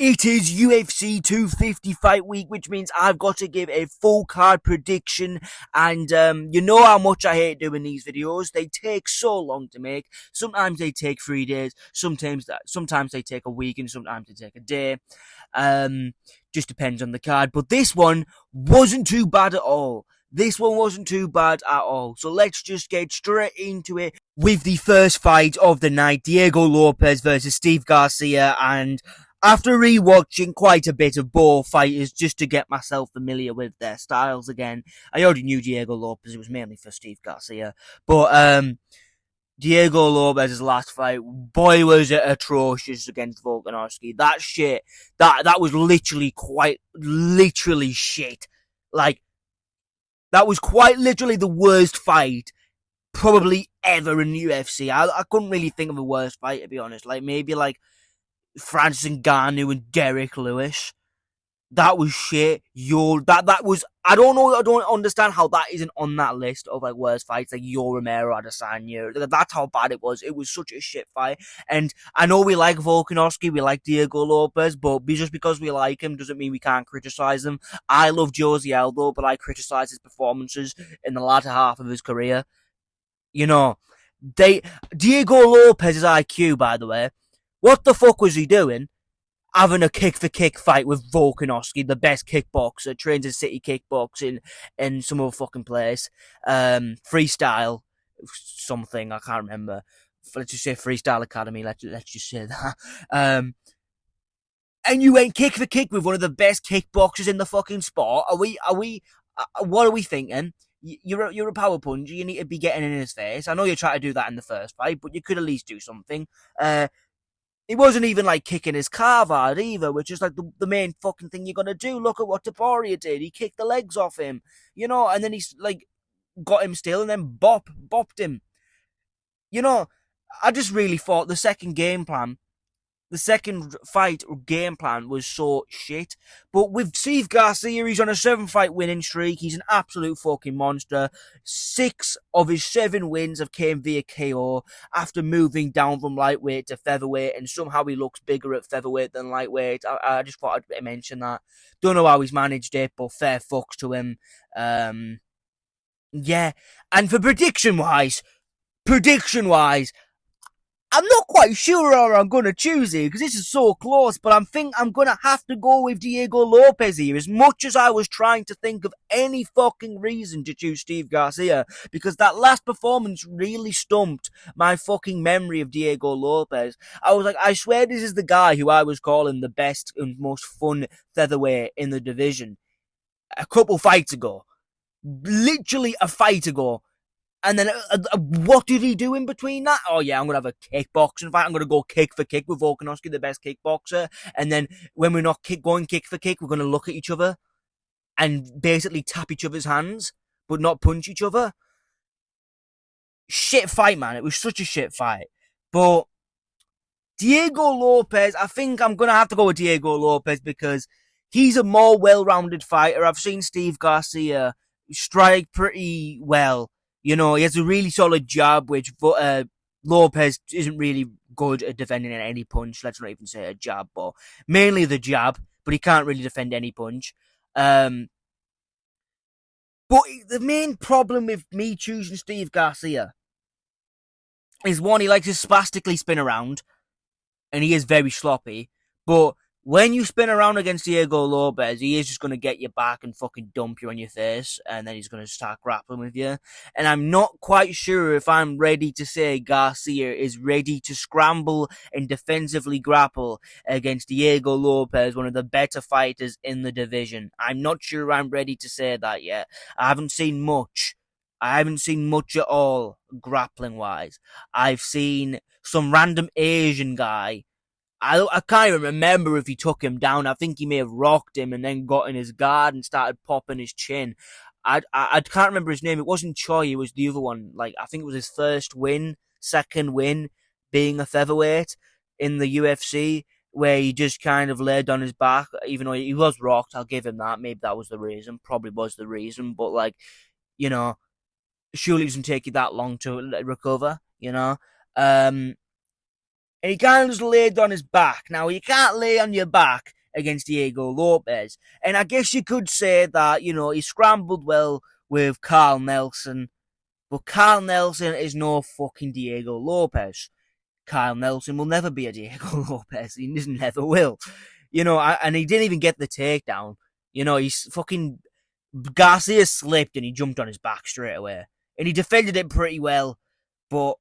It is UFC 250 fight week, which means I've got to give a full card prediction. And you know how much I hate doing these videos. They take so long to make. Sometimes they take 3 days. Sometimes they take a week, and sometimes they take a day. Just depends on the card. But this one wasn't too bad at all. This one wasn't too bad at all. So let's just get straight into it with the first fight of the night. Diego Lopes versus Steve Garcia. And after rewatching quite a bit of both fighters just to get myself familiar with their styles again, I already knew Diego Lopes. It was mainly for Steve Garcia. But Diego Lopes' last fight, boy, was it atrocious against Volkanovski. That shit, that was literally shit. Like, that was quite literally the worst fight probably ever in the UFC. I couldn't really think of a worse fight, to be honest. Like, maybe like Francis Ngannou and Derrick Lewis. That was shit. That was, I don't understand how that isn't on that list of like worst fights, like Romero Adesanya. That's how bad it was. It was such a shit fight. And I know we like Volkanovski, we like Diego Lopes, but just because we like him doesn't mean we can't criticize him. I love Jose Aldo, but I criticize his performances in the latter half of his career. You know, Diego Lopes' IQ, by the way, what the fuck was he doing? Having a kick-for-kick fight with Volkanovski, the best kickboxer, trains in City Kickboxing in some other fucking place. Freestyle something, I can't remember. Let's just say Freestyle Academy, let's just say that. And you went kick-for-kick with one of the best kickboxers in the fucking sport. What are we thinking? You're a power puncher, you need to be getting in his face. I know you tried to do that in the first fight, but you could at least do something. It wasn't even like kicking his calf out either, which is like the main fucking thing you're gonna do. Look at what Topuria did. He kicked the legs off him, you know, and then he's like got him still and then bopped him. You know, I just really thought the second fight game plan was so shit. But with Steve Garcia, he's on a 7-fight winning streak. He's an absolute fucking monster. 6 of his 7 wins have came via KO after moving down from lightweight to featherweight, and somehow he looks bigger at featherweight than lightweight. I just thought I'd mention that. Don't know how he's managed it, but fair fucks to him. Yeah. And for prediction-wise, I'm not quite sure how I'm going to choose here because this is so close, but I think I'm going to have to go with Diego Lopes here, as much as I was trying to think of any fucking reason to choose Steve Garcia, because that last performance really stumped my fucking memory of Diego Lopes. I was like, I swear this is the guy who I was calling the best and most fun featherweight in the division a couple fights ago. Literally a fight ago. And then, what did he do in between that? Oh yeah, I'm going to have a kickboxing fight. I'm going to go kick for kick with Volkanovski, the best kickboxer. And then, when we're not going kick for kick, we're going to look at each other and basically tap each other's hands, but not punch each other. Shit fight, man. It was such a shit fight. But Diego Lopes, I think I'm going to have to go with Diego Lopes because he's a more well-rounded fighter. I've seen Steve Garcia strike pretty well. You know, he has a really solid jab, which Lopes isn't really good at defending any punch. Let's not even say a jab, but mainly the jab. But he can't really defend any punch. But the main problem with me choosing Steve Garcia is, one, he likes to spastically spin around, and he is very sloppy. But when you spin around against Diego Lopes, he is just going to get you back and fucking dump you on your face, and then he's going to start grappling with you. And I'm not quite sure if I'm ready to say Garcia is ready to scramble and defensively grapple against Diego Lopes, one of the better fighters in the division. I'm not sure I'm ready to say that yet. I haven't seen much at all, grappling-wise. I've seen some random Asian guy. I can't even remember if he took him down. I think he may have rocked him and then got in his guard and started popping his chin. I can't remember his name. It wasn't Choi, it was the other one. Like, I think it was his second win, being a featherweight in the UFC, where he just kind of laid on his back, even though he was rocked. I'll give him that. Maybe that was the reason. Probably was the reason. But, like, you know, surely it doesn't take you that long to recover, you know? and he kind of just laid on his back. Now, you can't lay on your back against Diego Lopes. And I guess you could say that, he scrambled well with Carl Nelson, but Carl Nelson is no fucking Diego Lopes. Carl Nelson will never be a Diego Lopes. He never will. And he didn't even get the takedown. He's fucking... Garcia slipped and he jumped on his back straight away. And he defended it pretty well, but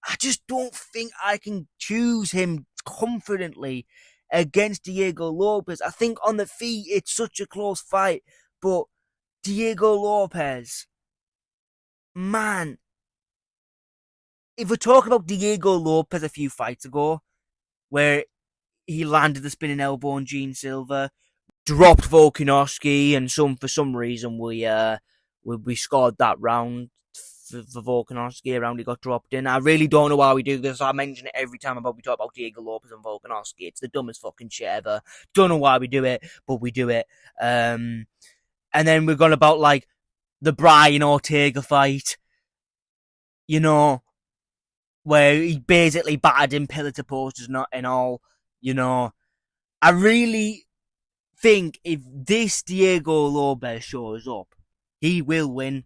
I just don't think I can choose him confidently against Diego Lopes. I think on the feet it's such a close fight, but Diego Lopes, man, if we're talking about Diego Lopes a few fights ago, where he landed the spinning elbow on Gene Silva, dropped Volkanovski, and for some reason we scored that round for Volkanovski. A round he got dropped in. I really don't know why we do this. I mention it every time we talk about Diego Lopes and Volkanovski. It's the dumbest fucking shit ever. Don't know why we do it, but we do it. And then we're going about like the Brian Ortega fight, where he basically battered him pillar to post and all. I really think if this Diego Lopes shows up, he will win.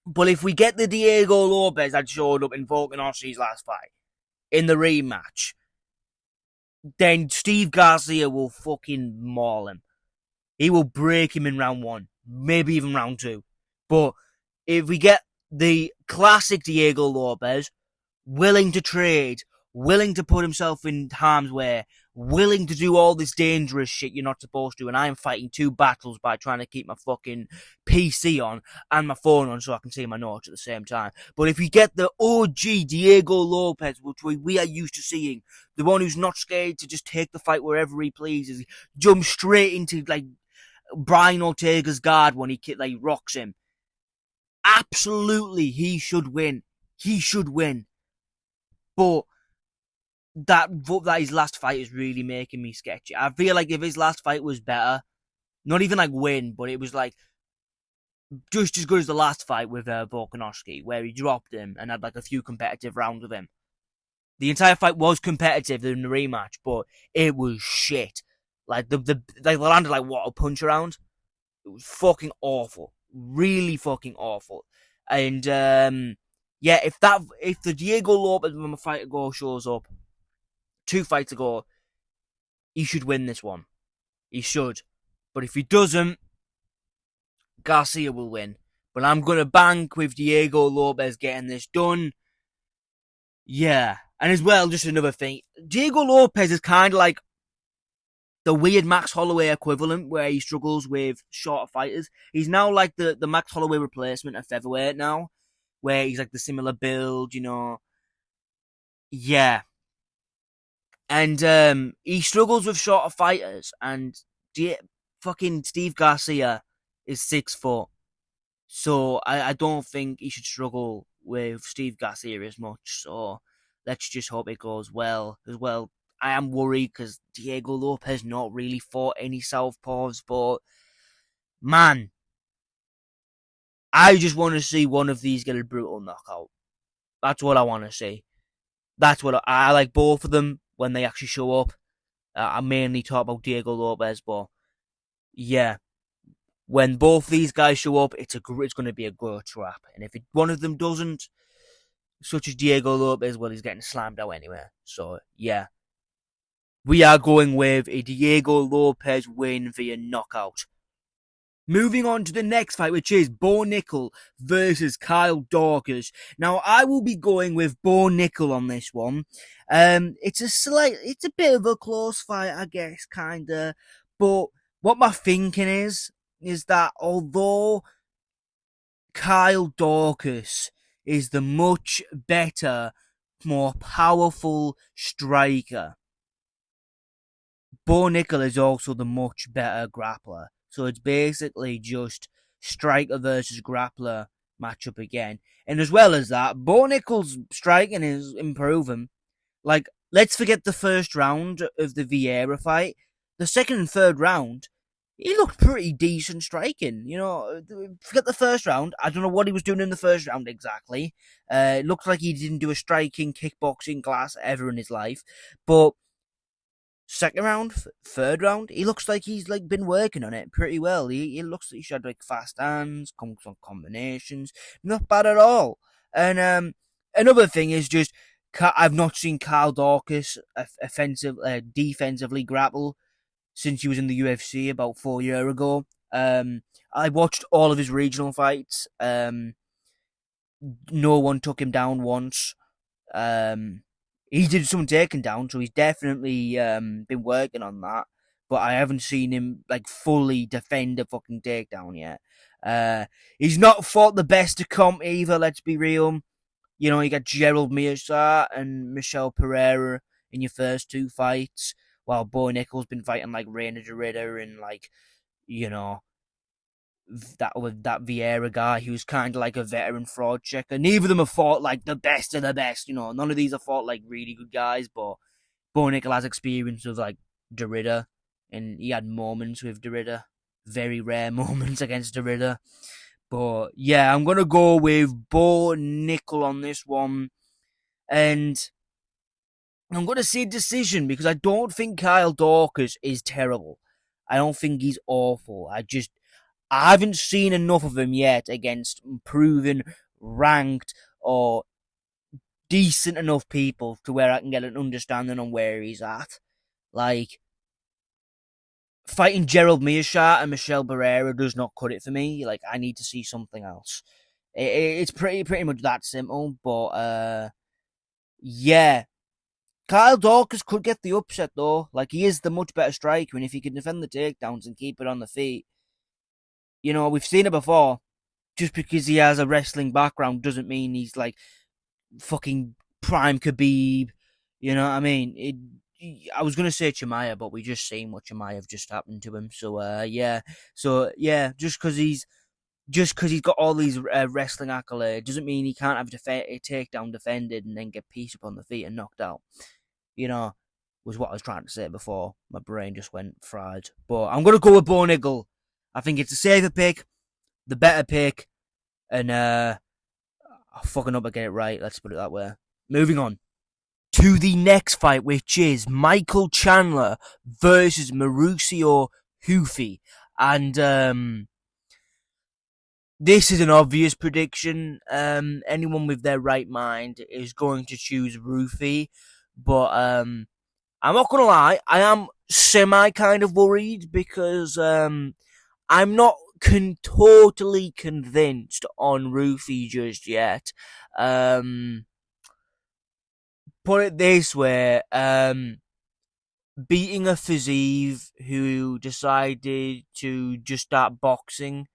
But if we get the Diego Lopes that showed up in Volkanovski's last fight, in the rematch, then Steve Garcia will fucking maul him. He will break him in round 1, maybe even round 2. But if we get the classic Diego Lopes, willing to trade, willing to put himself in harm's way, willing to do all this dangerous shit you're not supposed to, and I'm fighting 2 battles by trying to keep my fucking PC on and my phone on so I can see my notes at the same time. But if we get the OG Diego Lopes, which we are used to seeing, the one who's not scared to just take the fight wherever he pleases, jump straight into like Brian Ortega's guard when he rocks him, absolutely he should win. He should win. But that his last fight is really making me sketchy. I feel like if his last fight was better, not even like win, but it was like just as good as the last fight with Volkanovski, where he dropped him and had like a few competitive rounds with him. The entire fight was competitive in the rematch, but it was shit. Like they landed like a punch around. It was fucking awful, really fucking awful. And yeah, if the Diego Lopes from a fight ago shows up 2 fights ago, he should win this one. He should. But if he doesn't, Garcia will win. But I'm going to bank with Diego Lopes getting this done. Yeah. And as well, just another thing. Diego Lopes is kind of like the weird Max Holloway equivalent where he struggles with shorter fighters. He's now like the Max Holloway replacement at featherweight now, where he's like the similar build, Yeah. And he struggles with shorter fighters, and fucking Steve Garcia is 6 foot. So I don't think he should struggle with Steve Garcia as much. So let's just hope it goes well. As well, I am worried because Diego Lopes not really fought any southpaws, but man, I just want to see one of these get a brutal knockout. That's what I want to see. That's what I like both of them when they actually show up. I mainly talk about Diego Lopes, but yeah, when both these guys show up, it's going to be a good trap. And if one of them doesn't, such as Diego Lopes, well, he's getting slammed out anyway. So yeah, we are going with a Diego Lopes win via knockout. Moving on to the next fight, which is Bo Nickal versus Kyle Daukaus. Now, I will be going with Bo Nickal on this one. It's a bit of a close fight, I guess, kinda. But what my thinking is that although Kyle Daukaus is the much better, more powerful striker, Bo Nickal is also the much better grappler. So it's basically just striker versus grappler matchup again. And as well as that, Bo Nickal's striking is improving. Like, let's forget the first round of the Vieira fight. The second and third round, he looked pretty decent striking. You know, forget the first round. I don't know what he was doing in the first round exactly. It looked like he didn't do a striking, kickboxing class ever in his life. But second round, third round, he looks like he's like been working on it pretty well. He looks like he had like fast hands, some combinations, not bad at all. And another thing is just I've not seen Kyle Daukaus defensively grapple since he was in the UFC about 4 years ago. I watched all of his regional fights. No one took him down once. He did some taking down, so he's definitely been working on that. But I haven't seen him like fully defend a fucking takedown yet. He's not fought the best to come either. Let's be real. You know, you got Gerald Micheal and Micheal Pereira in your first two fights, while Bo Nickal's been fighting like Reina Derrida and like, you know, that Vieira guy who's kind of like a veteran fraud checker. Neither of them have fought like the best of the best. You know, none of these have fought like really good guys, but Bo Nickal has experience with like Derrida, and he had moments with Derrida, very rare moments against Derrida. But yeah, I'm gonna go with Bo Nickal on this one, and I'm gonna say decision because I don't think Kyle Daukaus is terrible. I don't think he's awful. I haven't seen enough of him yet against proven, ranked, or decent enough people to where I can get an understanding on where he's at. Like, fighting Gerald Micheal and Micheal Pereira does not cut it for me. Like, I need to see something else. It's pretty much that simple, but yeah. Kyle Daukaus could get the upset though. Like, he is the much better striker, and if he can defend the takedowns and keep it on the feet, you know, we've seen it before. Just because he has a wrestling background doesn't mean he's like fucking prime Khabib. You know what I mean? I was gonna say Chimaev, but we just seen what Chimaev just happened to him. So yeah, just because he's got all these wrestling accolades doesn't mean he can't have a takedown defended and then get pieced up on the feet and knocked out. You know, was what I was trying to say before. My brain just went fried. But I'm gonna go with Bo Nickal. I think it's a safer pick, the better pick, and I'm fucking up I get it right. Let's put it that way. Moving on to the next fight, which is Micheal Chandler versus Mauricio Ruffy. And this is an obvious prediction. Anyone with their right mind is going to choose Ruffy. But I'm not going to lie, I am semi kind of worried because I'm not totally convinced on Ruffy just yet. Put it this way, beating a physique who decided to just start boxing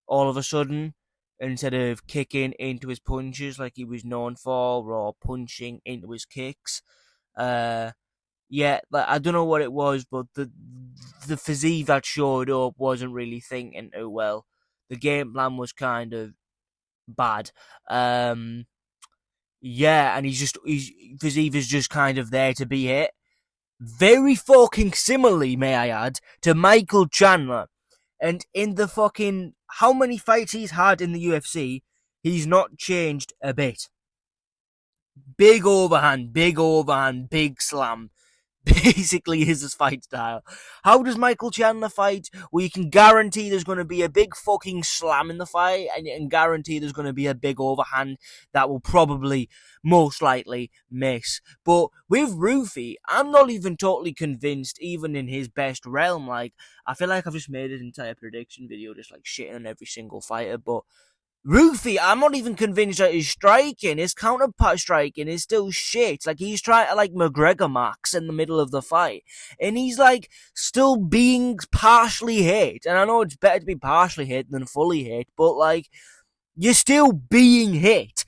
all of a sudden instead of kicking into his punches like he was known for or punching into his kicks. Yeah, like I don't know what it was, but the physique that showed up wasn't really thinking too well. The game plan was kind of bad. Yeah, and his physique is just kind of there to be hit. Very fucking similarly, may I add, to Micheal Chandler. And in the fucking how many fights he's had in the UFC, he's not changed a bit. Big overhand, big slam. Basically is his fight style. How does Micheal Chandler fight? Well, you can guarantee there's going to be a big fucking slam in the fight, and you can guarantee there's going to be a big overhand that will probably, most likely, miss. But with Ruffy, I'm not even totally convinced, even in his best realm. Like, I feel like I've just made an entire prediction video just like shitting on every single fighter, but Ruffy, I'm not even convinced that his counterpart striking is still shit. Like, he's trying to, like, McGregor Max in the middle of the fight. And he's, like, still being partially hit. And I know it's better to be partially hit than fully hit, but, like, you're still being hit.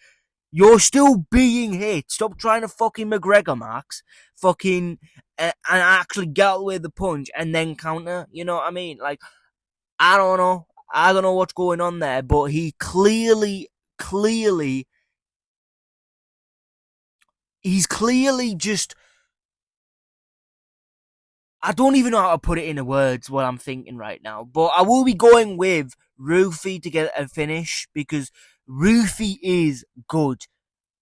You're still being hit. Stop trying to fucking McGregor Max. Fucking, and actually get away with the punch and then counter. You know what I mean? Like, I don't know. I don't know what's going on there, but he he's clearly just I don't even know how to put it into words what I'm thinking right now, but I will be going with Ruffy to get a finish because Ruffy is good.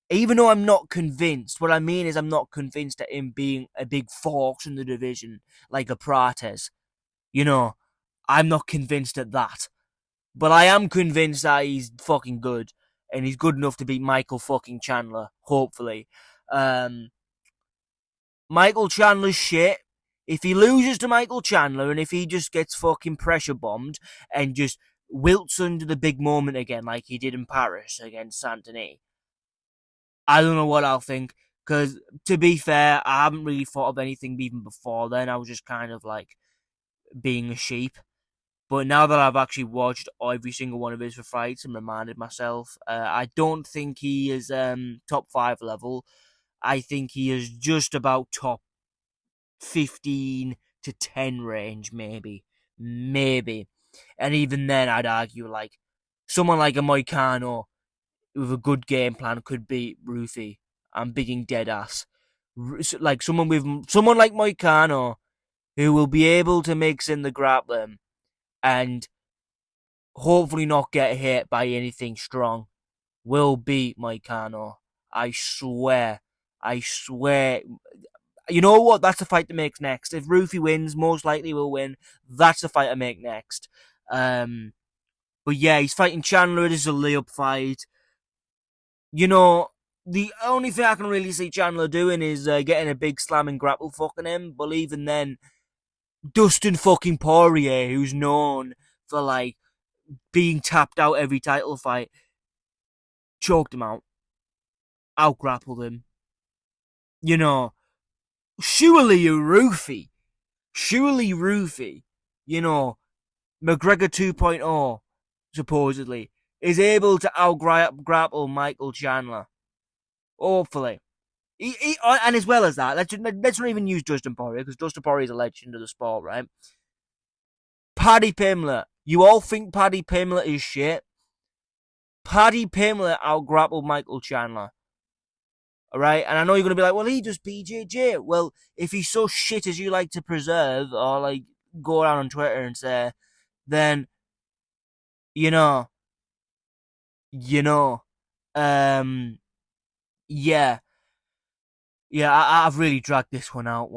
Even though I'm not convinced, what I mean is I'm not convinced at him being a big force in the division like a Prates. You know, I'm not convinced at that. But I am convinced that he's fucking good. And he's good enough to beat Michael fucking Chandler, hopefully. Um, Michael Chandler's shit. If he loses to Michael Chandler and if he just gets fucking pressure bombed and just wilts under the big moment again like he did in Paris against Santini, I don't know what I'll think. Because, to be fair, I haven't really thought of anything even before then. I was just kind of like being a sheep. But now that I've actually watched every single one of his fights and reminded myself, I don't think he is top 5 level. I think he is just about top 15 to 10 range, maybe. Maybe. And even then, I'd argue, like, someone like a Moicano with a good game plan could beat Ruffy. I'm being dead ass. Like, someone like Moicano who will be able to mix in the grappling and hopefully not get hit by anything strong will beat Moicano. I swear. I swear. You know what? That's the fight to make next. If Ruffy wins, most likely will win. That's the fight to make next. But yeah, he's fighting Chandler. This is a layup fight. You know, the only thing I can really see Chandler doing is getting a big slam and grapple fucking him. But even then, Dustin fucking Poirier, who's known for like being tapped out every title fight, choked him out, out grappled him. You know, surely Ruffy, you know, McGregor 2.0, supposedly, is able to out grapple Michael Chandler. Hopefully. And as well as that, let's not even use Dustin Poirier, because Dustin Poirier is a legend of the sport, right? Paddy Pimblett. You all think Paddy Pimblett is shit? Paddy Pimblett out grappled Michael Chandler. Alright? And I know you're going to be like, well, he just BJJ. Well, if he's so shit as you like to preserve, or like go around on Twitter and say, then, you know, yeah. Yeah, I've really dragged this one out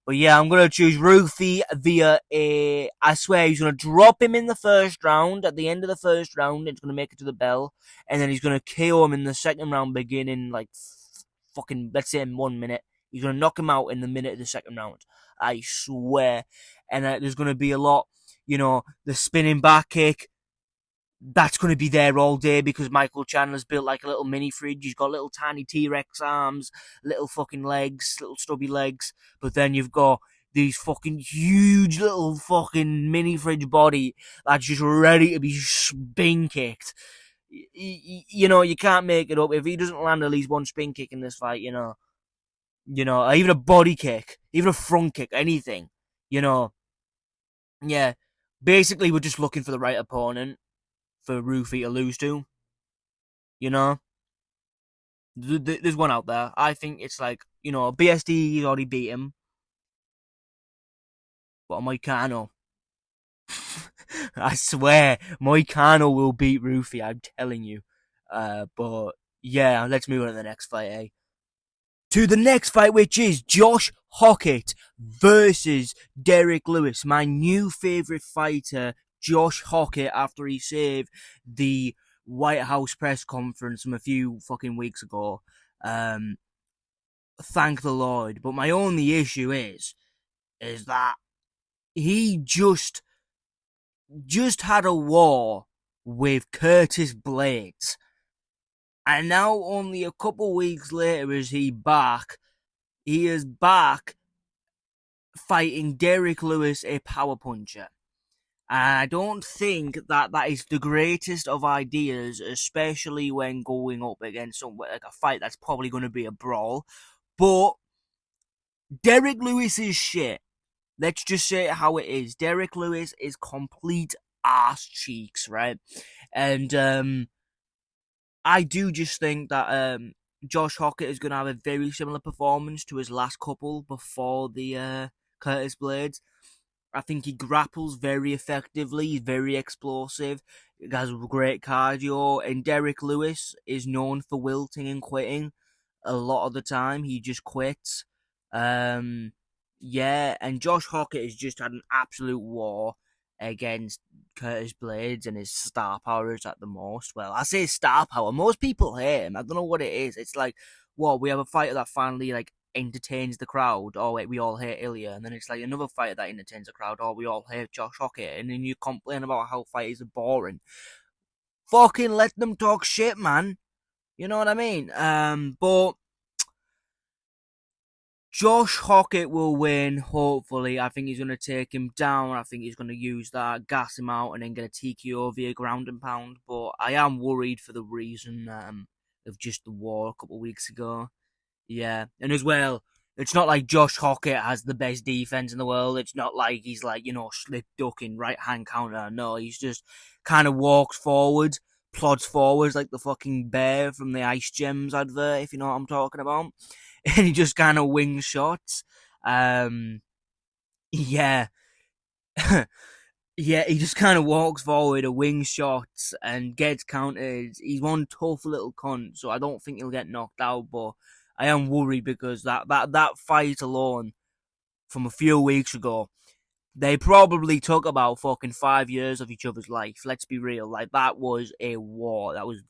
but yeah, I'm gonna choose Ruffy via a. I swear he's gonna drop him in the first round. At the end of the first round, it's gonna make it to the bell, and then he's gonna KO him in the second round, beginning like fucking, let's say in 1 minute. He's gonna knock him out in the minute of the second round. I swear, and there's gonna be a lot, the spinning back kick, that's going to be there all day because Michael Chandler's built like a little mini fridge. He's got little tiny T-Rex arms, little fucking legs, little stubby legs. But then you've got these fucking huge little fucking mini fridge body that's just ready to be spin kicked. You can't make it up. If he doesn't land at least one spin kick in this fight, or even a body kick, even a front kick, anything, yeah. Basically, we're just looking for the right opponent for Ruffy to lose to. There's one out there. I think it's like, BSD already beat him. But Moicano. I swear, Moicano will beat Ruffy, I'm telling you. But yeah, let's move on to the next fight, eh? To the next fight, which is Josh Hokit versus Derrick Lewis, my new favourite fighter, Josh Hokit, after he saved the White House press conference from a few fucking weeks ago. Thank the Lord. But my only issue is that he just had a war with Curtis Blades. And now only a couple weeks later is he back. He is back fighting Derrick Lewis, a power puncher. And I don't think that is the greatest of ideas, especially when going up against someone like a fight that's probably going to be a brawl. But Derrick Lewis is shit. Let's just say it how it is. Derrick Lewis is complete ass cheeks, right? And I do just think that Josh Hokit is going to have a very similar performance to his last couple before the Curtis Blades. I think he grapples very effectively. He's very explosive. He has great cardio. And Derrick Lewis is known for wilting and quitting a lot of the time. He just quits. Yeah, and Josh Hokit has just had an absolute war against Curtis Blades, and his star power is at the most. Well, I say star power. Most people hate him. I don't know what it is. It's like, what, we have a fighter that finally entertains the crowd. Oh wait, we all hate Ilia, and then it's like another fighter that entertains the crowd. Oh, we all hate Josh Hokit, and then you complain about how fighters are boring. Fucking let them talk shit, man. You know what I mean? But Josh Hokit will win, hopefully. I think he's going to take him down. I think he's going to use that, gas him out, and then get a TKO via ground and pound. But I am worried for the reason of just the war a couple of weeks ago. Yeah, and as well, it's not like Josh Hokit has the best defense in the world. It's not like he's slip ducking right hand counter. No, he's just kind of walks forward, plods forwards like the fucking bear from the Ice Gems advert, if you know what I'm talking about. And he just kind of wings shots. Yeah. Yeah, he just kind of walks forward and wings shots and gets countered. He's one tough little cunt, so I don't think he'll get knocked out, but I am worried because that fight alone from a few weeks ago, they probably took about fucking 5 years of each other's life. Let's be real. That was a war. That was,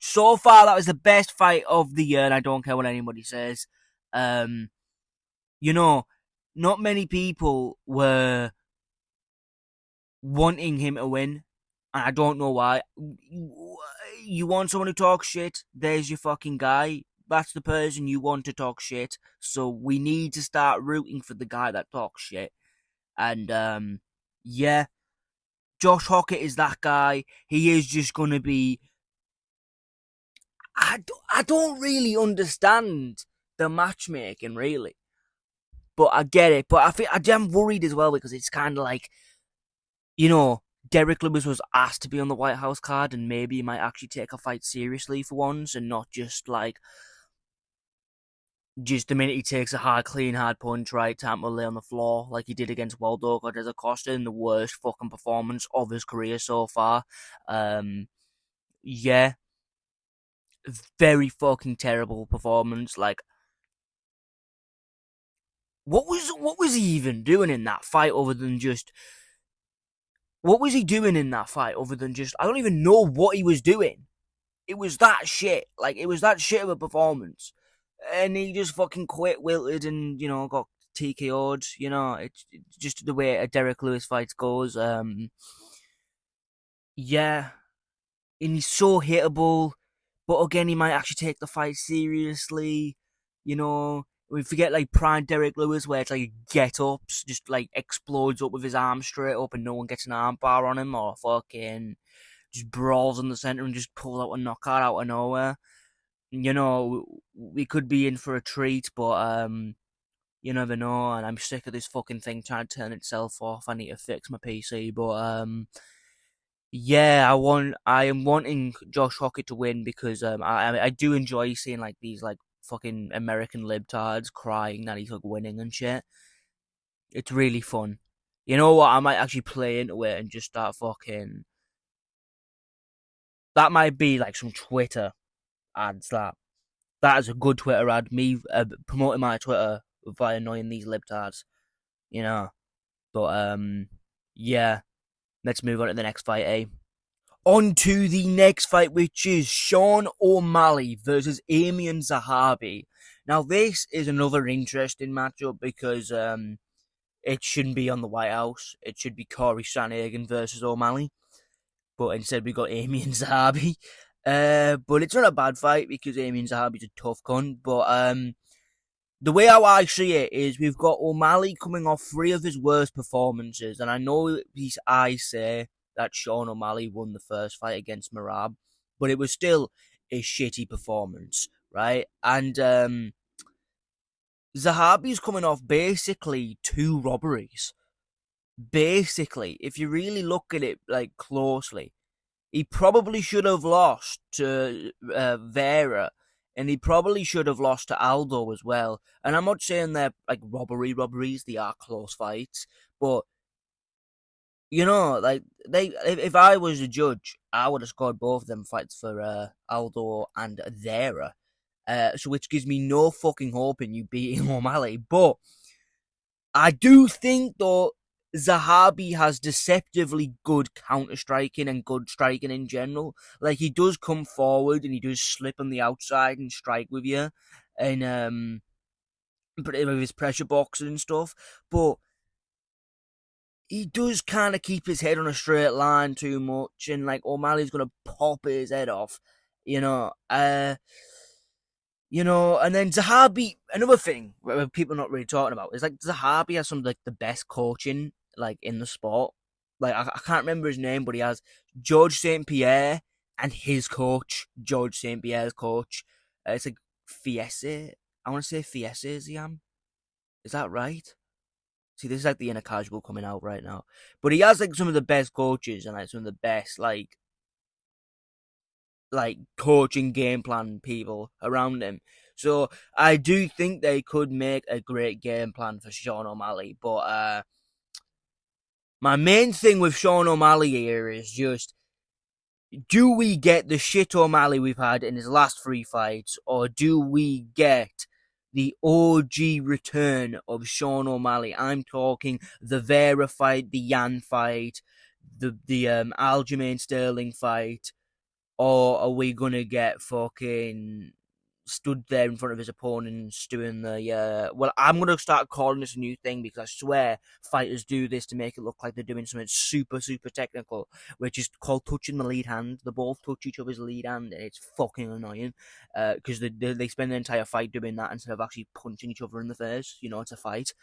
so far, that was the best fight of the year, and I don't care what anybody says. Not many people were wanting him to win, and I don't know why. You want someone to talk shit? There's your fucking guy. That's the person you want to talk shit. So we need to start rooting for the guy that talks shit. And yeah, Josh Hokit is that guy. He is just gonna be. I don't really understand the matchmaking, really, but I get it. But I think I'm worried as well because it's kind of like, Derrick Lewis was asked to be on the White House card, and maybe he might actually take a fight seriously for once, and not just just the minute he takes a hard punch, right, time to lay on the floor like he did against Waldo Cortez Acosta in the worst fucking performance of his career so far. Yeah, very fucking terrible performance. What was he even doing in that fight other than just? What was he doing in that fight other than just? I don't even know what he was doing. It was that shit. It was that shit of a performance. And he just fucking quit, wilted, and, got TKO'd. It's just the way a Derrick Lewis fight goes. Yeah. And he's so hittable. But again, he might actually take the fight seriously. We forget prime Derrick Lewis, where it's get ups, just explodes up with his arm straight up and no one gets an arm bar on him, or fucking just brawls in the center and just pulls out a knockout out of nowhere. We could be in for a treat, but you never know. And I'm sick of this fucking thing trying to turn itself off. I need to fix my PC, but yeah, I am wanting Josh Hokit to win because I do enjoy seeing these fucking American libtards crying that he's winning and shit. It's really fun. You know what? I might actually play into it and just start fucking. That might be some Twitter ads. That is a good Twitter ad. Me promoting my Twitter by annoying these libtards. But yeah. Let's move on to the next fight, eh? On to the next fight, which is Sean O'Malley versus Aiemann Zahabi. Now, this is another interesting matchup because it shouldn't be on the White House. It should be Corey Sandhagen versus O'Malley. But instead, we got Aiemann Zahabi. But it's not a bad fight because Aiemann Zahabi's a tough cunt. But the way how I see it is we've got O'Malley coming off 3 of his worst performances. And I know these eyes say that Sean O'Malley won the first fight against Merab, but it was still a shitty performance, right? And Zahabi's coming off basically 2 robberies. Basically, if you really look at it closely, he probably should have lost to Vera and he probably should have lost to Aldo as well. And I'm not saying they're like robberies; they are close fights. But like if I was a judge, I would have scored both of them fights for Aldo and Vera. So which gives me no fucking hope in you beating O'Malley. But I do think though Zahabi has deceptively good counter striking and good striking in general. Like he does come forward and he does slip on the outside and strike with you, and with his pressure boxing and stuff. But he does kind of keep his head on a straight line too much, and like O'Malley's gonna pop his head off, you know. And then Zahabi. Another thing where people are not really talking about is like Zahabi has some of like the best coaching like in the sport. Like I can't remember his name, but he has George St. Pierre and his coach, George St. Pierre's coach. It's like Fiesse. I want to say Fiesse is Is that right? See, this is like the inner casual coming out right now. But he has like some of the best coaches and like some of the best like coaching game plan people around him. So I do think they could make a great game plan for Sean O'Malley. But my main thing with Sean O'Malley here is just, do we get the shit O'Malley we've had in his last 3 fights, or do we get the OG return of Sean O'Malley? I'm talking the Vera fight, the Yan fight, the Aljamain Sterling fight, or are we gonna get fucking stood there in front of his opponents doing the well, I'm gonna start calling this a new thing because I swear fighters do this to make it look like they're doing something super technical, which is called touching the lead hand. They both touch each other's lead hand, and it's fucking annoying because they spend the entire fight doing that instead of actually punching each other in the face. It's a fight.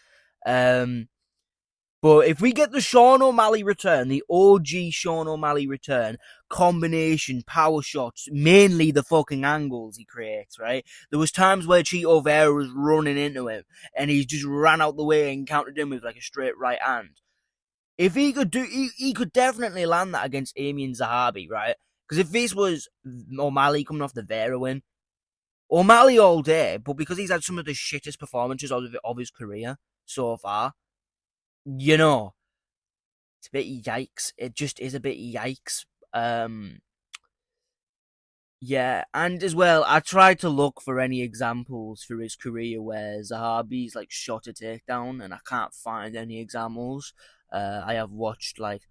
But if we get the Sean O'Malley return, the OG Sean O'Malley return, combination power shots, mainly the fucking angles he creates, right? There was times where Chito Vera was running into him, and he just ran out the way and countered him with like a straight right hand. If he could he could definitely land that against Aiemann Zahabi, right? Because if this was O'Malley coming off the Vera win, O'Malley all day, but because he's had some of the shittest performances of his career so far, it's a bit yikes. It just is a bit yikes. Yeah, and as well, I tried to look for any examples for his career where Zahabi's like shot a takedown, and I can't find any examples. I have watched like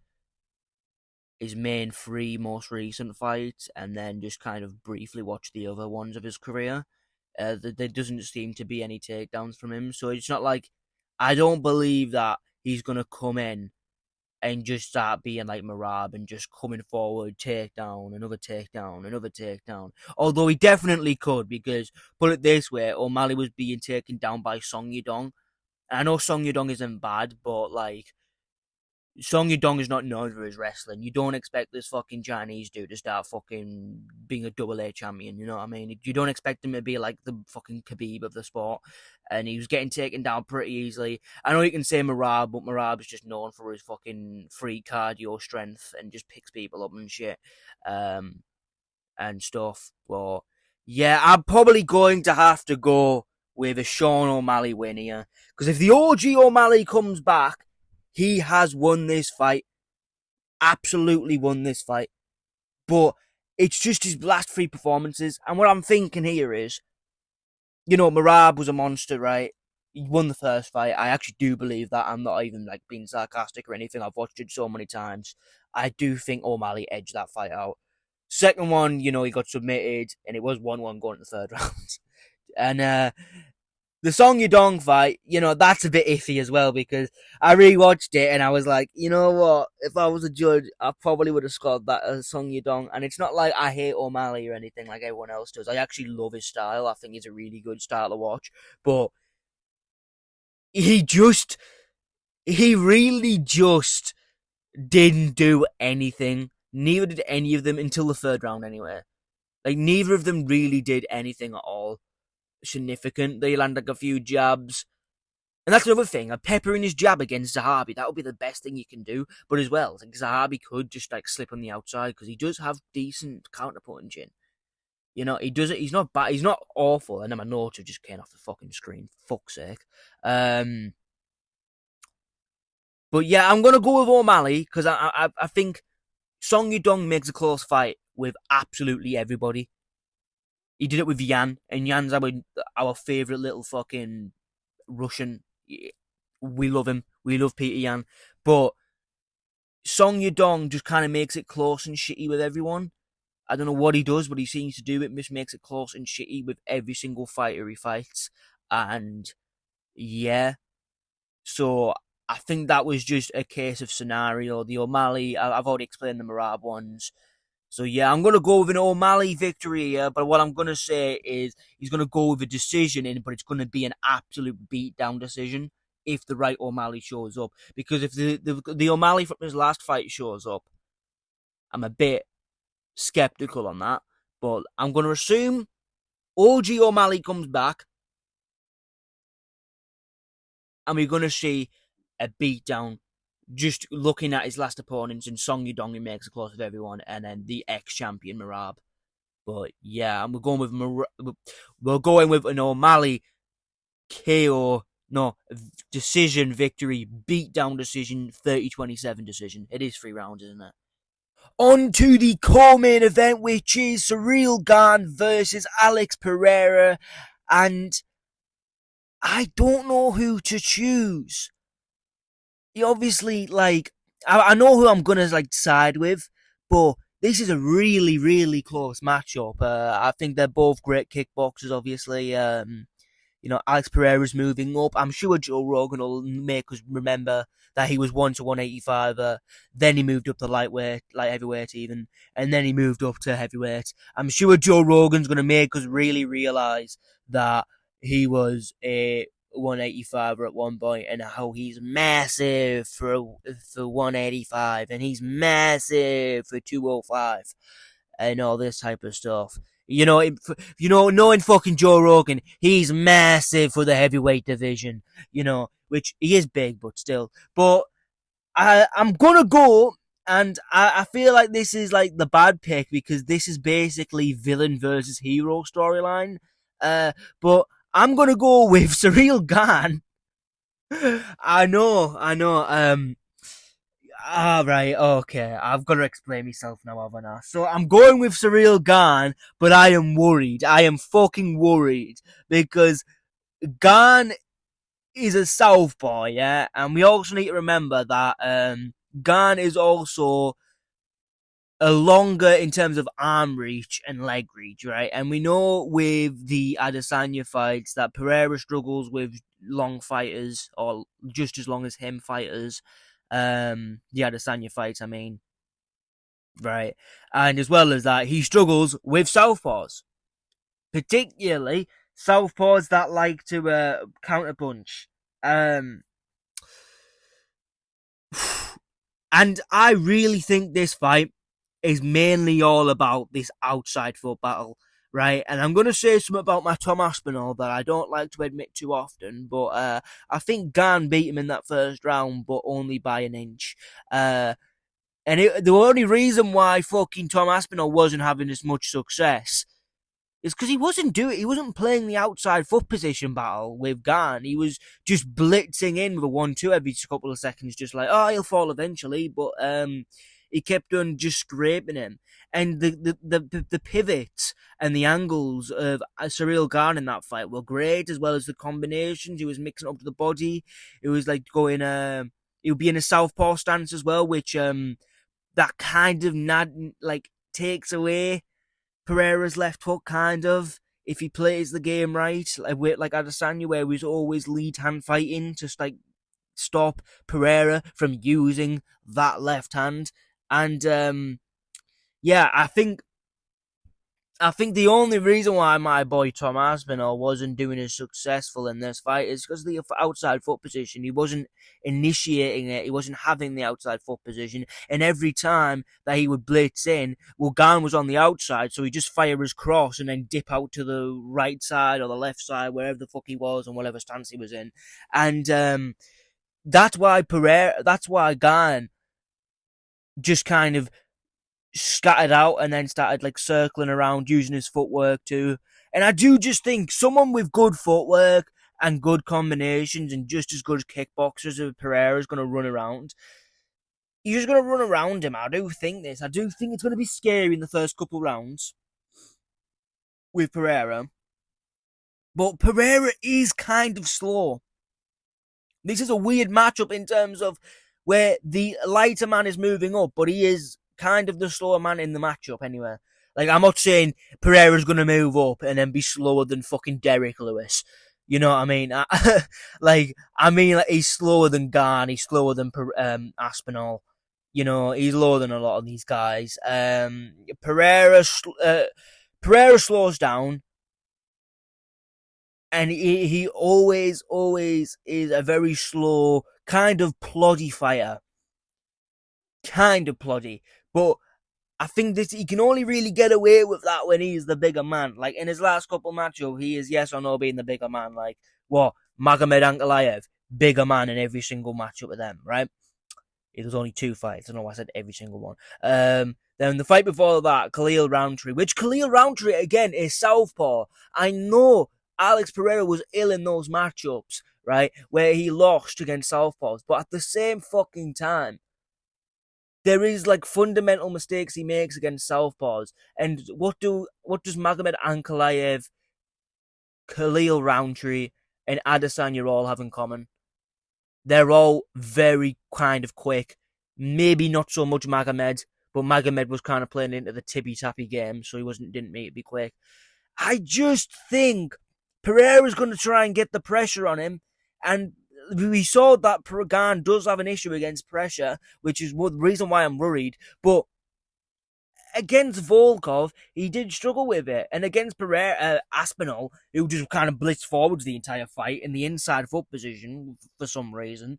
his main 3 most recent fights, and then just kind of briefly watched the other ones of his career. There doesn't seem to be any takedowns from him, so it's not like I don't believe that he's gonna come in and just start being like Merab and just coming forward, takedown, another takedown, another takedown. Although he definitely could, because put it this way, O'Malley was being taken down by Song Yudong. I know Song Yudong isn't bad, but like Song Yudong is not known for his wrestling. You don't expect this fucking Chinese dude to start fucking being a double A champion, you know what I mean? You don't expect him to be like the fucking Khabib of the sport. And he was getting taken down pretty easily. I know you can say Merab, but Merab is just known for his fucking free cardio strength and just picks people up and shit. And stuff. But yeah, I'm probably going to have to go with a Sean O'Malley win here. Because if the OG O'Malley comes back, he has won this fight. Absolutely won this fight. But it's just his last 3 performances. And what I'm thinking here is, Merab was a monster, right? He won the first fight. I actually do believe that. I'm not even like being sarcastic or anything. I've watched it so many times. I do think O'Malley edged that fight out. Second one, he got submitted, and it was 1-1 going to the 3rd round. And the Song Yudong fight, that's a bit iffy as well, because I rewatched it and I was like, you know what? If I was a judge, I probably would have scored that as Song Yudong. And it's not like I hate O'Malley or anything like everyone else does. I actually love his style. I think he's a really good style to watch. But he really just didn't do anything. Neither did any of them until the 3rd round anyway. Like, neither of them really did anything at all significant. They land like a few jabs. And that's another thing, a pepper in his jab against Zahabi, that would be the best thing you can do. But as well, like Zahabi could just like slip on the outside, because he does have decent counter punching. You know, he does it. He's not bad. He's not awful. And then my notes have just came off the fucking screen. Fuck's sake. Um, but yeah, I'm gonna go with O'Malley because I think Song Yudong makes a close fight with absolutely everybody. He did it with Yan, and Yan's our favorite little fucking Russian. We love him. We love Peter Yan, but Song Yudong just kind of makes it close and shitty with everyone. I don't know what he does, but he seems to do it. Just makes it close and shitty with every single fighter he fights, and yeah. So I think that was just a case of scenario. The O'Malley, I've already explained the Marab ones. So yeah, I'm gonna go with an O'Malley victory here, but what I'm gonna say is he's gonna go with a decision in, but it's gonna be an absolute beatdown decision if the right O'Malley shows up. Because if the O'Malley from his last fight shows up, I'm a bit skeptical on that. But I'm gonna assume OG O'Malley comes back, and we're gonna see a beatdown. Just looking at his last opponents, and Song Yudong, he makes a close of everyone, and then the ex-champion Marab. But yeah, and we're going with an O'Malley KO, no, decision victory, beatdown decision, 30-27 decision. It is 3 rounds, isn't it? On to the co-main event, which is Ciryl Gane versus Alex Pereira, and I don't know who to choose. He obviously, like, I know who I'm gonna like side with, but this is a really, really close matchup. I think they're both great kickboxers. Obviously, Alex Pereira's moving up. I'm sure Joe Rogan will make us remember that he was once a 185. Then he moved up to light heavyweight even, and then he moved up to heavyweight. I'm sure Joe Rogan's gonna make us really realize that he was a 185 at one point, and how he's massive for 185, and he's massive for 205, and all this type of stuff. Knowing fucking Joe Rogan, he's massive for the heavyweight division. Which he is big, but still. But I'm gonna go, and I feel like this is like the bad pick because this is basically villain versus hero storyline. But I'm gonna go with Ciryl Gane. I know. Right, okay. I've got to explain myself now, haven't I? So I'm going with Ciryl Gane, but I am worried. I am fucking worried because Gane is a southpaw, yeah, and we also need to remember that Gane is also a longer in terms of arm reach and leg reach, right? And we know with the Adesanya fights that Pereira struggles with long fighters, or just as long as him fighters. The Adesanya fights, I mean, right? And as well as that, he struggles with southpaws, particularly southpaws that like to counterpunch. And I really think this fight is mainly all about this outside foot battle, right? And I'm going to say something about my Tom Aspinall that I don't like to admit too often, but I think Gane beat him in that first round, but only by an inch. The only reason why fucking Tom Aspinall wasn't having as much success is because he wasn't playing the outside foot position battle with Gane. He was just blitzing in with a 1-2 every couple of seconds, just like, oh, he'll fall eventually, but he kept on just scraping him. And the pivots and the angles of Ciryl Gane in that fight were great, as well as the combinations. He was mixing up to the body. It was like going, he would be in a southpaw stance as well, which that kind of takes away Pereira's left hook, kind of, if he plays the game right, like Adesanya, where he's always lead hand fighting to like stop Pereira from using that left hand. And yeah, I think the only reason why my boy Tom Aspinall wasn't doing as successful in this fight is because of the outside foot position. He wasn't initiating it. He wasn't having the outside foot position. And every time that he would blitz in, well, Gane was on the outside, so he'd just fire his cross and then dip out to the right side or the left side, wherever the fuck he was and whatever stance he was in. And that's why Gane just kind of scattered out and then started like circling around using his footwork too. And I do just think someone with good footwork and good combinations and just as good kickboxers as Pereira is going to run around. He's just going to run around him. I do think this. I do think it's going to be scary in the first couple rounds with Pereira. But Pereira is kind of slow. This is a weird matchup in terms of where the lighter man is moving up, but he is kind of the slower man in the matchup anyway. Like, I'm not saying Pereira's going to move up and then be slower than fucking Derrick Lewis. You know what I mean? Like, he's slower than Gane, he's slower than Aspinall. You know, he's lower than a lot of these guys. Pereira slows down. And he always is a very slow, kind of ploddy fighter. Kind of ploddy. But I think that he can only really get away with that when he's the bigger man. Like, in his last couple matchups, he is yes or no being the bigger man. Like, what? Magomed Ankalaev, bigger man in every single matchup with them, right? It was only 2 fights. I don't know why I said every single one. Then the fight before that, Khalil Roundtree, which Khalil Roundtree, again, is southpaw. I know Alex Pereira was ill in those matchups, right, where he lost against southpaws. But at the same fucking time, there is like fundamental mistakes he makes against southpaws. And what does Magomed Ankalaev, Khalil Roundtree, and Adesanya all have in common? They're all very kind of quick. Maybe not so much Magomed, but Magomed was kind of playing into the tippy-tappy game, so he didn't make it be quick. I just think Pereira's going to try and get the pressure on him, and we saw that Gane does have an issue against pressure, which is the reason why I'm worried, but against Volkov, he did struggle with it, and against Pereira, Aspinall, who just kind of blitzed forwards the entire fight in the inside foot position for some reason,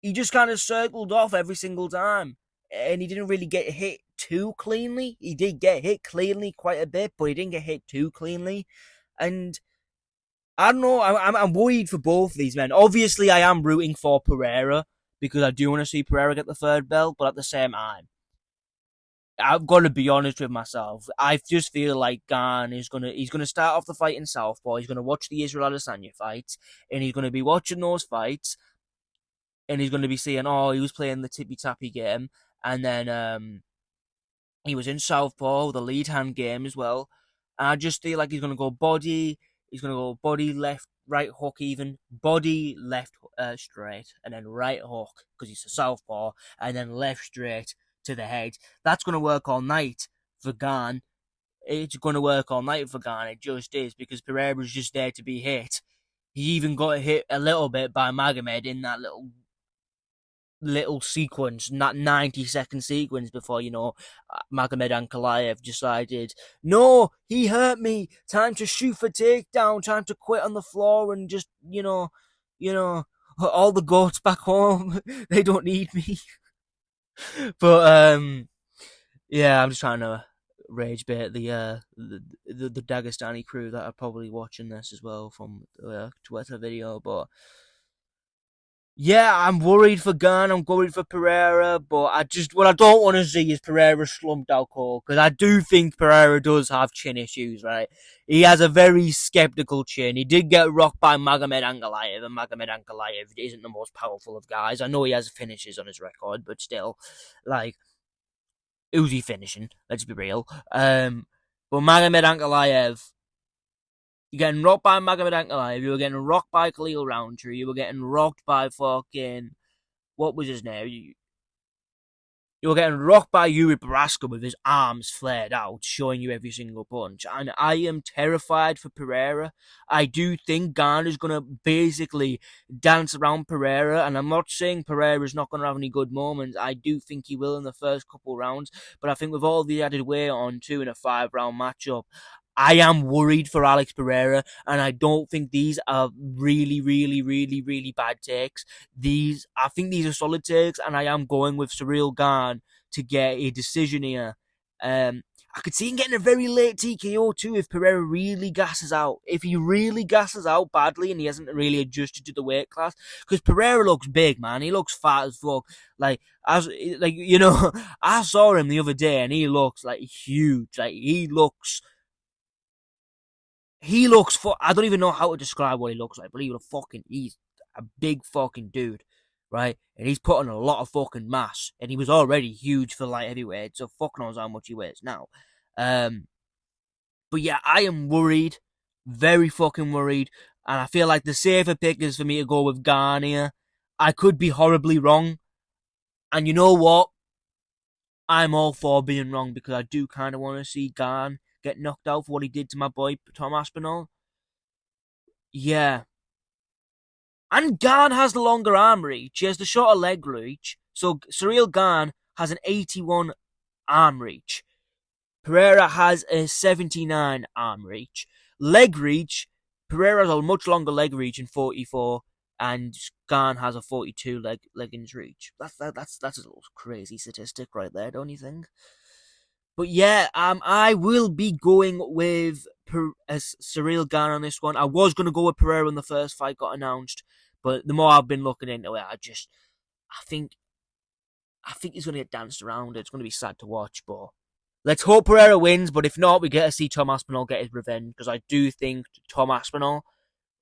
he just kind of circled off every single time, and he didn't really get hit too cleanly. He did get hit cleanly quite a bit, but he didn't get hit too cleanly, and I don't know, I'm worried for both these men. Obviously, I am rooting for Pereira, because I do want to see Pereira get the third belt, but at the same time, I've got to be honest with myself. I just feel like Gane he's gonna start off the fight in southpaw. He's gonna watch the Ciryl Adesanya fights, and he's gonna be watching those fights, and he's gonna be saying, "Oh, he was playing the tippy tappy game," and then he was in southpaw, the lead hand game as well. And I just feel like he's gonna go body. He's gonna go body left, right hook even, body left straight, and then right hook because he's a southpaw, and then left straight to the head. That's going to work all night for Gane. It's going to work all night for Gane. It just is, because Pereira's just there to be hit. He even got hit a little bit by Magomed in that little sequence, that 90-second sequence before, Magomed Ankalaev decided, no, he hurt me. Time to shoot for takedown. Time to quit on the floor and just, all the goats back home. They don't need me. But yeah, I'm just trying to rage bait the Dagestani crew that are probably watching this as well from the Twitter video. But yeah, I'm worried for Gane. I'm worried for Pereira. But what I don't want to see is Pereira slumped out cold, because I do think Pereira does have chin issues. Right, he has a very skeptical chin. He did get rocked by Magomed Ankalaev, and Magomed Ankalaev isn't the most powerful of guys. I know he has finishes on his record, but still, like, who's he finishing? Let's be real. But Magomed Ankalaev, you're getting rocked by Magomed Ankalaev, you were getting rocked by Khalil Roundtree, you were getting rocked by fucking, what was his name? You were getting rocked by Yuri Baraska with his arms flared out, showing you every single punch. And I am terrified for Pereira. I do think Gane is going to basically dance around Pereira. And I'm not saying Pereira is not going to have any good moments. I do think he will in the first couple rounds. But I think with all the added weight on too in a 5-round matchup, I am worried for Alex Pereira, and I don't think these are really, really, really, really bad takes. I think these are solid takes, and I am going with Ciryl Gane to get a decision here. I could see him getting a very late TKO too if Pereira really gasses out. If he really gasses out badly and he hasn't really adjusted to the weight class, because Pereira looks big, man. He looks fat as fuck. I saw him the other day and he looks like huge. Like he looks. I don't even know how to describe what he looks like, but he's a big fucking dude, right? And he's put on a lot of fucking mass, and he was already huge for light heavyweight, so fuck knows how much he weighs now. But yeah, I am worried, very fucking worried, and I feel like the safer pick is for me to go with Garcia. I could be horribly wrong, and you know what? I'm all for being wrong because I do kind of want to see Gane get knocked out for what he did to my boy Tom Aspinall. Yeah. And Gane has the longer arm reach. He has the shorter leg reach. So Ciryl Gane has an 81 arm reach. Pereira has a 79 arm reach. Leg reach, Pereira has a much longer leg reach in 44, and Gane has a 42 leggings reach. That's a little crazy statistic right there, don't you think? But yeah, I will be going with Ciryl Gane on this one. I was going to go with Pereira when the first fight got announced, but the more I've been looking into it, I think he's going to get danced around. It's going to be sad to watch, but let's hope Pereira wins. But if not, we get to see Tom Aspinall get his revenge, because I do think Tom Aspinall,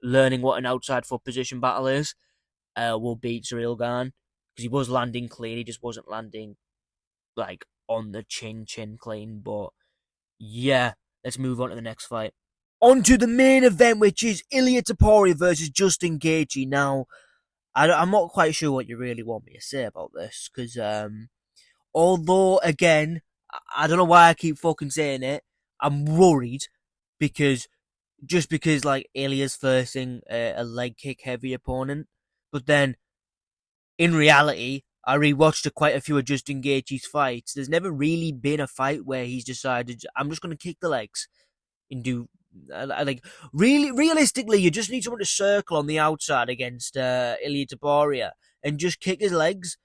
learning what an outside foot position battle is, will beat Ciryl Gane, because he was landing clean. He just wasn't landing like on the chin clean. But yeah, let's move on to the next fight. On to the main event, which is Ilia Topuria versus Justin Gaethje. Now, I'm not quite sure what you really want me to say about this, because although, again, I don't know why I keep fucking saying it, I'm worried, because like Ilia's facing a leg kick heavy opponent, but then in reality, I rewatched quite a few of Justin Gaethje's fights. There's never really been a fight where he's decided, I'm just going to kick the legs and do, like, really, realistically, you just need someone to circle on the outside against Ilia Topuria and just kick his legs.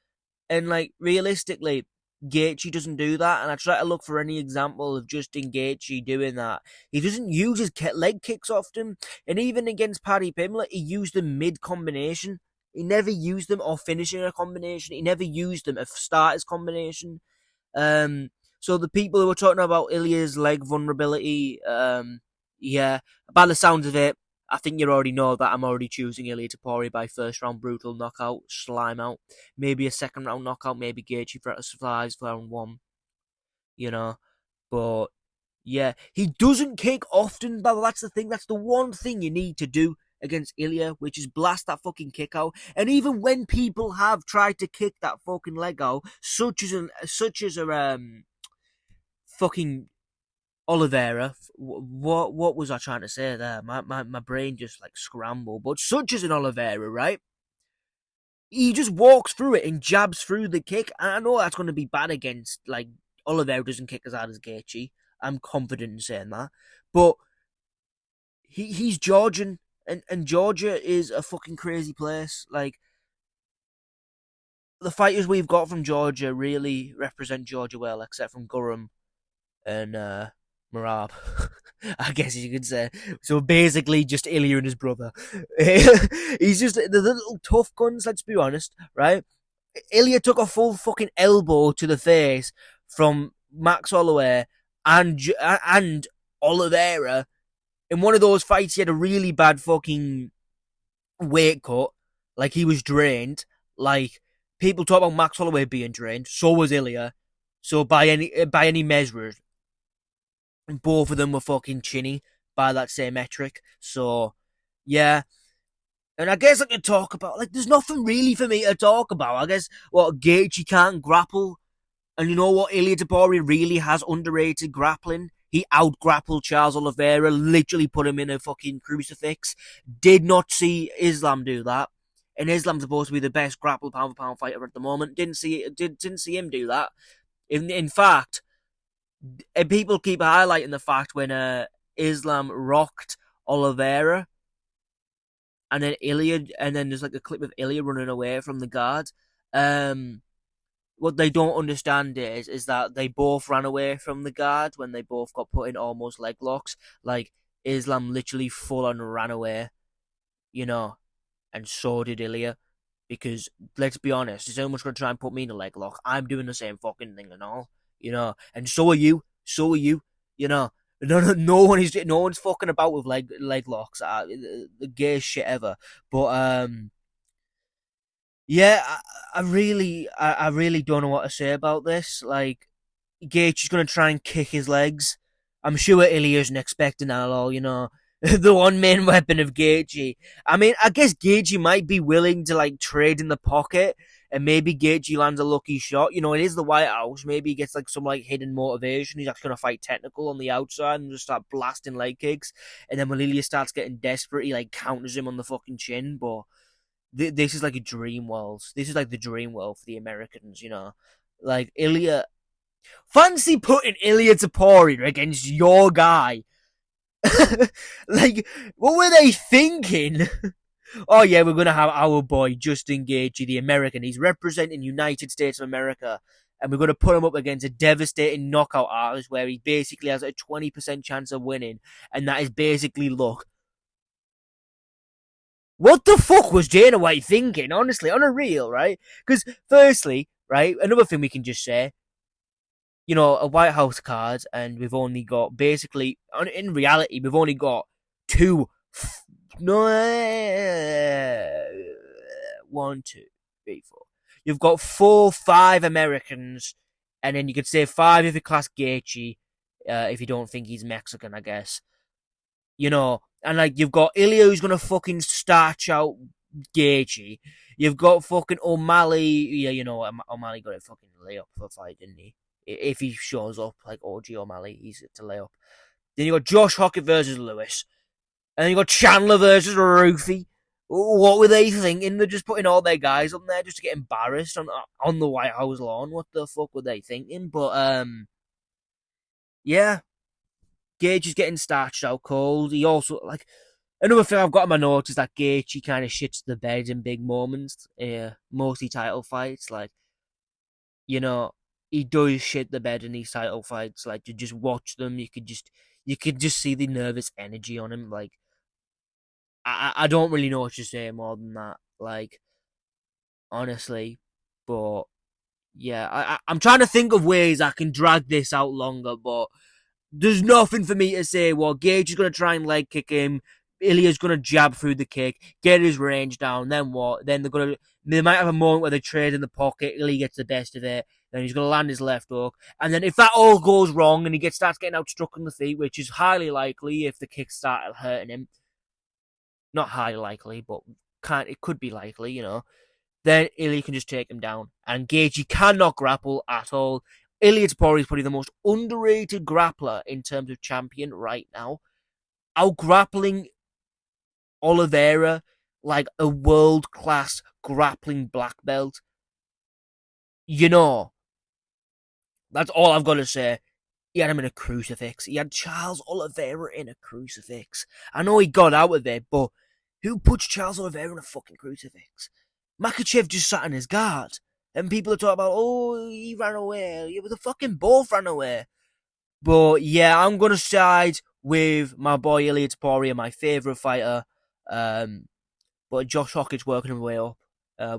And, like, realistically, Gaethje doesn't do that, and I try to look for any example of Justin Gaethje doing that. He doesn't use his leg kicks often, and even against Paddy Pimblett, he used them mid-combination. He never used them or finishing a combination. He never used them as starters combination. So the people who were talking about Ilia's leg vulnerability, yeah, by the sounds of it, I think you already know that I'm already choosing Ilia Topuria by first round brutal knockout, slime out. Maybe a second round knockout, maybe Gaethje survives for round one, you know. But yeah, he doesn't kick often, but that's the thing. That's the one thing you need to do against Ilia, which is blast that fucking kick out. And even when people have tried to kick that fucking leg out, such as a fucking Oliveira, what was I trying to say there? My brain just like scrambled. But such as an Oliveira, right? He just walks through it and jabs through the kick. And I know that's going to be bad against, like, Oliveira doesn't kick as hard as Gaethje. I'm confident in saying that. But he's Georgian, and Georgia is a fucking crazy place. Like, the fighters we've got from Georgia really represent Georgia well, except from Gurram and Marab, I guess you could say. So basically just Ilia and his brother. He's just the little tough guns, let's be honest, right? Ilia took a full fucking elbow to the face from Max Holloway and Oliveira. In one of those fights, he had a really bad fucking weight cut. Like, he was drained. Like, people talk about Max Holloway being drained. So was Ilia. So by any measure, both of them were fucking chinny by that same metric. So, yeah. And I guess I can talk about, like, there's nothing really for me to talk about. I guess, Gaethje can't grapple. And you know what? Ilia Topuria really has underrated grappling. He out-grappled Charles Oliveira, literally put him in a fucking crucifix. Did not see Islam do that. And Islam's supposed to be the best grapple pound-for-pound fighter at the moment. Didn't see him do that. In fact, people keep highlighting the fact when Islam rocked Oliveira, and then Ilia, and then there's like a clip of Ilia running away from the guard. what they don't understand is that they both ran away from the guard when they both got put in almost leg locks. Like, Islam literally full on ran away, you know, and so did Ilia. Because let's be honest, if someone's gonna try and put me in a leg lock, I'm doing the same fucking thing and all, you know. And so are you. So are you. You know. No one's fucking about with leg locks. The gayest shit ever. But yeah, I really don't know what to say about this. Like, Gaethje's gonna try and kick his legs. I'm sure Ilia isn't expecting that at all, you know. The one main weapon of Gaethje. I mean, I guess Gaethje might be willing to, like, trade in the pocket, and maybe Gaethje lands a lucky shot. You know, it is the White House. Maybe he gets, like, some, like, hidden motivation. He's actually gonna fight technical on the outside and just start blasting leg kicks. And then when Ilia starts getting desperate, he, like, counters him on the fucking chin. But this is like a dream world. This is like the dream world for the Americans, you know. Like, Ilia. Fancy putting Ilia Topuria against your guy. Like, what were they thinking? Oh yeah, we're gonna have our boy Justin Gaethje, the American. He's representing United States of America, and we're gonna put him up against a devastating knockout artist where he basically has a 20% chance of winning, and that is basically luck. What the fuck was Dana White thinking? Honestly, on a real, right? Because firstly, right, another thing we can just say, you know, a White House card, and we've only got basically, in reality, we've only got two, no, one, two, three, four. You've got 5 Americans, and then you could say 5 if you class Gaethje, if you don't think he's Mexican, I guess. You know, and like you've got Ilia who's gonna fucking starch out Gaethje. You've got fucking O'Malley. Yeah, you know, O'Malley got a fucking layup for a fight, didn't he? If he shows up like OG O'Malley, he's to lay up. Then you got Josh Hokit versus Lewis, and then you got Chandler versus Ruffy. What were they thinking? They're just putting all their guys up there just to get embarrassed on the White House lawn. What the fuck were they thinking? But yeah, Gage is getting starched out cold. He also, like, another thing I've got in my notes is that Gaethje kind of shits the bed in big moments, mostly title fights. Like, you know, he does shit the bed in these title fights. Like, you just watch them, you could just see the nervous energy on him. Like, I don't really know what to say more than that. Like, honestly, but yeah, I'm trying to think of ways I can drag this out longer, but there's nothing for me to say. Well, Gage is going to try and leg kick him. Ilia's going to jab through the kick, get his range down. Then what? Then they might have a moment where they trade in the pocket. Ilia gets the best of it. Then he's going to land his left hook. And then if that all goes wrong and starts getting outstruck on the feet, which is highly likely if the kicks start hurting him, not highly likely, but it could be likely, you know, then Ilia can just take him down. And Gaethje cannot grapple at all. Ilia Topuria is probably the most underrated grappler in terms of champion right now. Out grappling Oliveira like a world-class grappling black belt. You know, that's all I've got to say. He had him in a crucifix. He had Charles Oliveira in a crucifix. I know he got out of it, but who puts Charles Oliveira in a fucking crucifix? Makhachev just sat in his guard. And people are talking about, oh, he ran away. Yeah, but the fucking both ran away. But yeah, I'm going to side with my boy Ilia Topuria, my favourite fighter. But Josh Hokit's working his way up.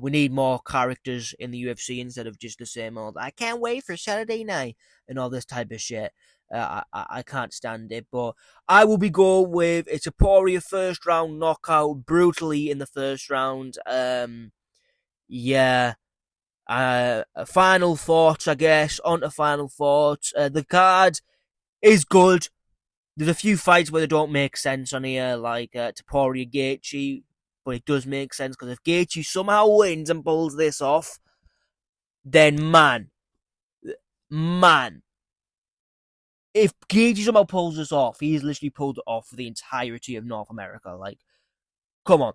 We need more characters in the UFC instead of just the same old, I can't wait for Saturday night and all this type of shit. I can't stand it. But I will be going with a Topuria first round knockout, brutally in the first round. Yeah. Final thoughts, I guess. On to final thoughts. The card is good. There's a few fights where they don't make sense on here, like Topuria Gaethje, but it does make sense because if Gaethje somehow wins and pulls this off, then man, if Gaethje somehow pulls this off, he's literally pulled it off for the entirety of North America. Like, come on,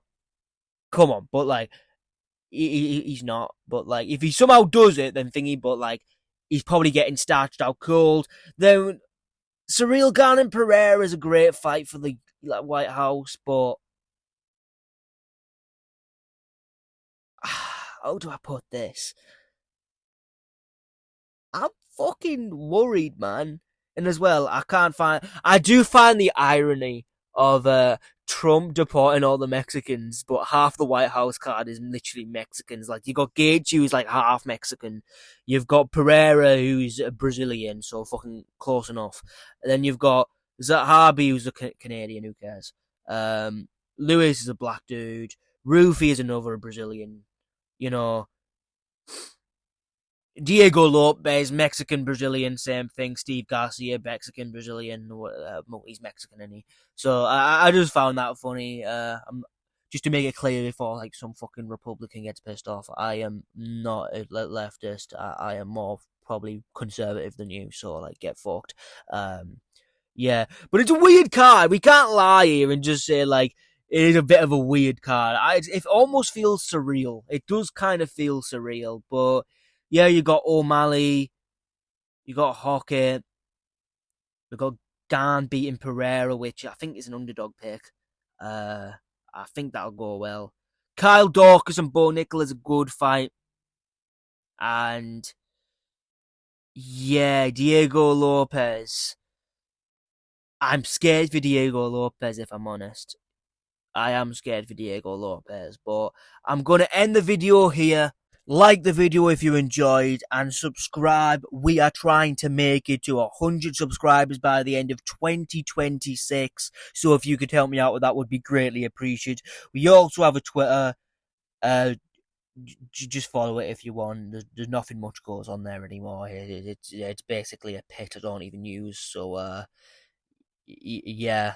but like, he's not. But like, if he somehow does it, then thingy. But like, he's probably getting starched out cold. Then Ciryl, Gane and Pereira is a great fight for the White House, but how do I put this? I'm fucking worried, man. And as well, I do find the irony of Trump deporting all the Mexicans, but half the White House card is literally Mexicans. Like, you got Gaethje, who's like half Mexican. You've got Pereira, who's a Brazilian, so fucking close enough. And then you've got Zahabi, who's a Canadian, who cares? Lewis is a black dude. Ruffy is another Brazilian. You know, Diego Lopes, Mexican Brazilian, same thing. Steve Garcia, Mexican Brazilian. He's Mexican, isn't he? So I just found that funny. Just to make it clear before like some fucking Republican gets pissed off, I am not a leftist. I am more probably conservative than you. So like, get fucked. Yeah, but it's a weird card. We can't lie here and just say like it is a bit of a weird card. It almost feels surreal. It does kind of feel surreal, but yeah, you got O'Malley, you got Hokit, we got Gane beating Pereira, which I think is an underdog pick. I think that'll go well. Kyle Daukaus and Bo Nickel is a good fight, and yeah, Diego Lopes. I'm scared for Diego Lopes, if I'm honest. I am scared for Diego Lopes, but I'm going to end the video here. Like the video if you enjoyed, and subscribe. We are trying to make it to 100 subscribers by the end of 2026. So if you could help me out with that, would be greatly appreciated. We also have a Twitter. Just follow it if you want. There's nothing much goes on there anymore. It's basically a pit I don't even use. So yeah.